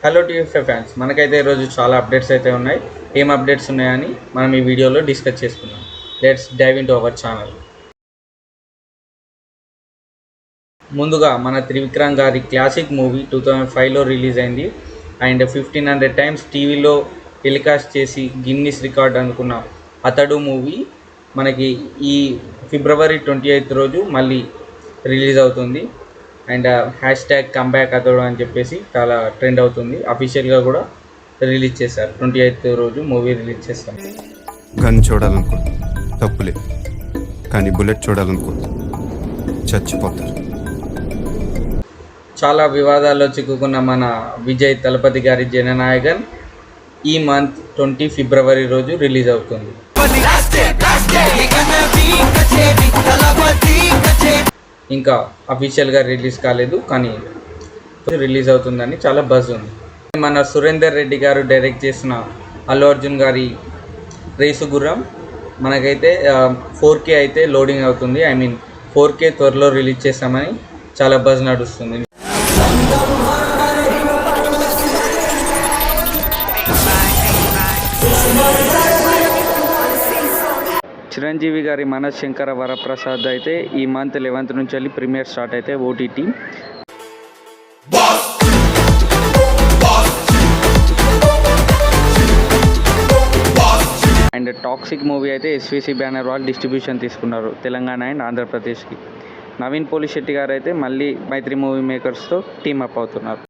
Hello TFA fans, మనకైతే ఈరోజు చాలా అప్డేట్స్ అయితే ఉన్నాయి. ఏం అప్డేట్స్ ఉన్నాయని మనం ఈ వీడియోలో డిస్కస్ చేసుకుందాం. Let's dive into our channel. ముందుగా మన త్రివిక్రమ్ గారి క్లాసిక్ మూవీ 2005లో రిలీజ్ అయింది అండ్ 1500 టైమ్స్ టీవీలో టెలికాస్ట్ చేసి గిన్నిస్ రికార్డ్ అనుకున్న అతడు మూవీ మనకి ఈ ఫిబ్రవరి 28th రోజు మళ్ళీ రిలీజ్ అవుతుంది. అండ్ హ్యాష్ ట్యాగ్ కంబ్యాక్ అతడు అని చెప్పేసి చాలా ట్రెండ్ అవుతుంది. అఫీషియల్గా కూడా రిలీజ్ చేశారు. 28th రోజు మూవీ రిలీజ్ చేస్తారు. గన్ చూడాలనుకో తప్పులే, కానీ బుల్లెట్ చూడాలనుకో చచ్చిపోతారు. చాలా వివాదాల్లో చిక్కుకున్న మన విజయ్ తలపతి గారి జననాయకన్ ఈ మంత్ 20 ఫిబ్రవరి రోజు రిలీజ్ అవుతుంది. ఇంకా అఫీషియల్గా రిలీజ్ కాలేదు, కానీ రిలీజ్ అవుతుందని చాలా బజ్ ఉంది. మన సురేందర్ రెడ్డి గారు డైరెక్ట్ చేసిన అల్లు అర్జున్ గారి రేసు గుర్రం మనకైతే 4K అయితే లోడింగ్ అవుతుంది. 4K త్వరలో రిలీజ్ చేస్తామని చాలా బజ్ నడుస్తుంది. చిరంజీవి గారి మనశంకర వరప్రసాద్ అయితే ఈ మంత్ 11th నుంచి వెళ్ళి ప్రీమియర్ స్టార్ట్ అయితే ఓటీటీ. అండ్ టాక్సిక్ మూవీ అయితే ఎస్విసి బ్యానర్ వాళ్ళు డిస్ట్రిబ్యూషన్ తీసుకున్నారు తెలంగాణ అండ్ ఆంధ్రప్రదేశ్కి. నవీన్ పోలిశెట్టి గారు అయితే మళ్ళీ మైత్రి మూవీ మేకర్స్తో టీమప్ అవుతున్నారు.